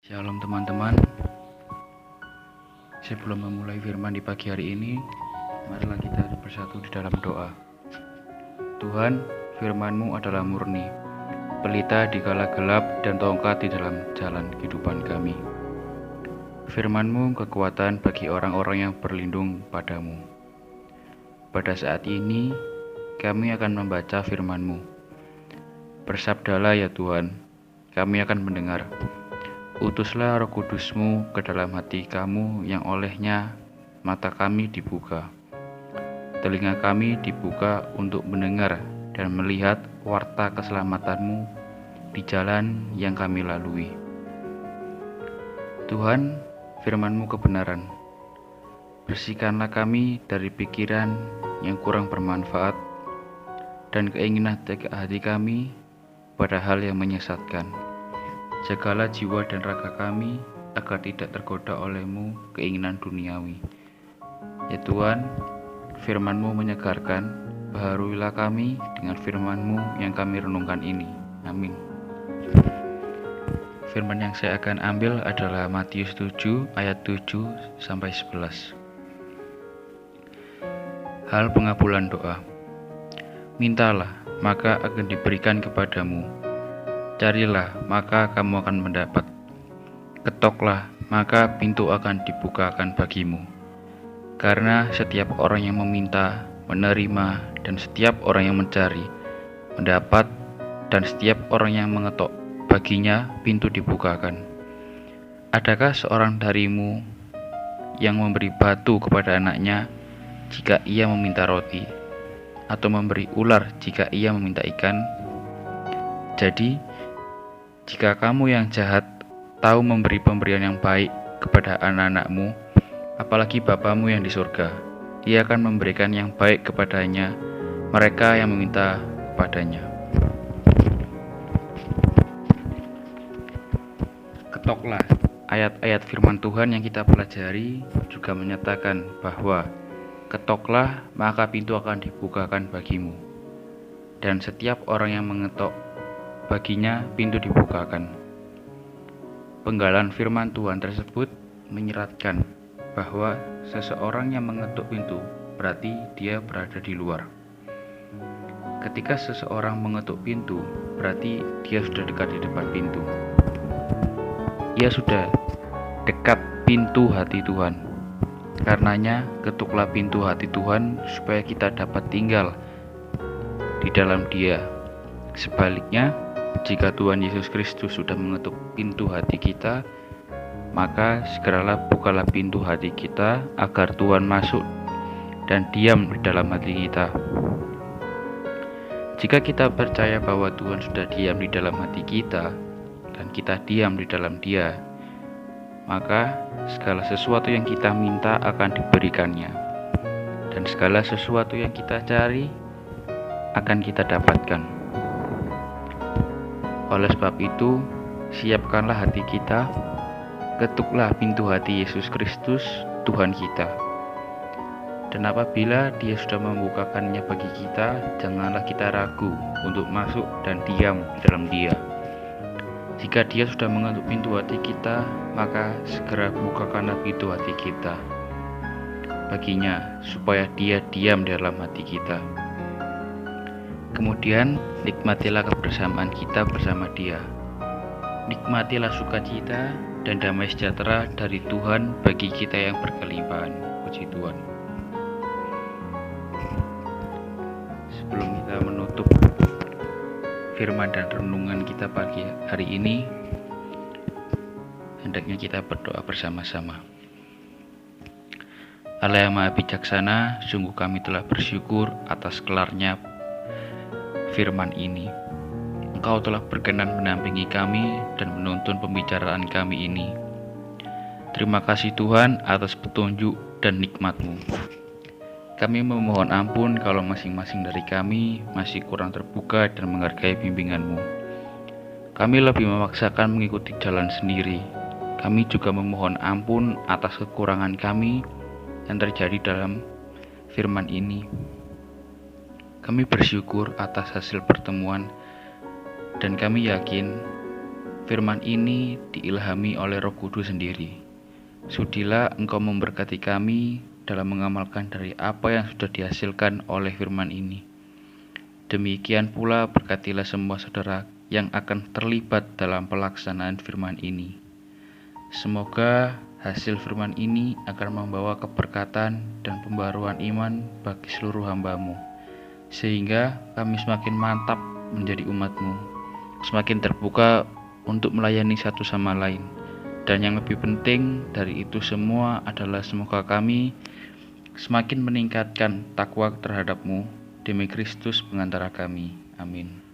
Shalom teman-teman. Sebelum memulai firman di pagi hari ini, marilah kita bersatu di dalam doa. Tuhan, firman-Mu adalah murni, pelita di kala gelap dan tongkat di dalam jalan kehidupan kami. Firman-Mu kekuatan bagi orang-orang yang berlindung padamu. Pada saat ini, kami akan membaca firman-Mu. Bersabdalah ya Tuhan, kami akan mendengar. Utuslah Roh Kudus-Mu ke dalam hati kamu yang olehnya mata kami dibuka, telinga kami dibuka untuk mendengar dan melihat warta keselamatan-Mu di jalan yang kami lalui. Tuhan, firman-Mu kebenaran. Bersihkanlah kami dari pikiran yang kurang bermanfaat dan keinginan hati kami pada hal yang menyesatkan. Jagalah jiwa dan raga kami agar tidak tergoda oleh-Mu keinginan duniawi. Ya Tuhan, firman-Mu menyegarkan, baharuilah kami dengan firman-Mu yang kami renungkan ini. Amin. Firman yang saya akan ambil adalah Matius 7 ayat 7-11. Hal pengabulan doa. Mintalah, maka akan diberikan kepadamu. Carilah, maka kamu akan mendapat. Ketoklah, maka pintu akan dibukakan bagimu. Karena setiap orang yang meminta, menerima, dan setiap orang yang mencari, mendapat, dan setiap orang yang mengetok, baginya pintu dibukakan. Adakah seorang darimu yang memberi batu kepada anaknya jika ia meminta roti, atau memberi ular jika ia meminta ikan? Jadi, jika kamu yang jahat tahu memberi pemberian yang baik kepada anak-anakmu, apalagi Bapamu yang di surga, Ia akan memberikan yang baik kepadanya mereka yang meminta kepadanya. Ketoklah. Ayat-ayat firman Tuhan yang kita pelajari juga menyatakan bahwa ketoklah, maka pintu akan dibukakan bagimu. Dan setiap orang yang mengetok, baginya pintu dibukakan. Penggalan firman Tuhan tersebut menyeratkan bahwa seseorang yang mengetuk pintu berarti dia berada di luar. Ketika seseorang mengetuk pintu, berarti dia sudah dekat di depan pintu. Ia sudah dekat pintu hati Tuhan. Karenanya, ketuklah pintu hati Tuhan supaya kita dapat tinggal di dalam Dia. Sebaliknya, jika Tuhan Yesus Kristus sudah mengetuk pintu hati kita, maka segeralah bukalah pintu hati kita agar Tuhan masuk dan diam di dalam hati kita. Jika kita percaya bahwa Tuhan sudah diam di dalam hati kita dan kita diam di dalam Dia, maka segala sesuatu yang kita minta akan diberikannya, dan segala sesuatu yang kita cari akan kita dapatkan. Oleh sebab itu, siapkanlah hati kita, ketuklah pintu hati Yesus Kristus, Tuhan kita. Dan apabila Dia sudah membukakannya bagi kita, janganlah kita ragu untuk masuk dan diam di dalam Dia. Jika Dia sudah mengetuk pintu hati kita, maka segera bukakanlah pintu hati kita baginya, supaya Dia diam di dalam hati kita. Kemudian, nikmatilah kebersamaan kita bersama Dia. Nikmatilah sukacita dan damai sejahtera dari Tuhan bagi kita yang berkelimpahan. Puji Tuhan. Sebelum kita menutup firman dan renungan kita pagi hari ini, hendaknya kita berdoa bersama-sama. Allah yang Maha Bijaksana, sungguh kami telah bersyukur atas kelarnya firman ini. Engkau telah berkenan menampingi kami dan menuntun pembicaraan kami ini. Terima kasih Tuhan atas petunjuk dan nikmat-Mu. Kami memohon ampun kalau masing-masing dari kami masih kurang terbuka dan menghargai bimbingan-Mu. Kami lebih memaksakan mengikuti jalan sendiri. Kami juga memohon ampun atas kekurangan kami yang terjadi dalam firman ini. Kami bersyukur atas hasil pertemuan dan kami yakin firman ini diilhami oleh Roh Kudus sendiri. Sudilah Engkau memberkati kami dalam mengamalkan dari apa yang sudah dihasilkan oleh firman ini. Demikian pula berkatilah semua saudara yang akan terlibat dalam pelaksanaan firman ini. Semoga hasil firman ini akan membawa keberkatan dan pembaruan iman bagi seluruh hamba-Mu, sehingga kami semakin mantap menjadi umat-Mu, semakin terbuka untuk melayani satu sama lain. Dan yang lebih penting dari itu semua adalah semoga kami semakin meningkatkan takwa terhadap-Mu demi Kristus pengantara kami. Amin.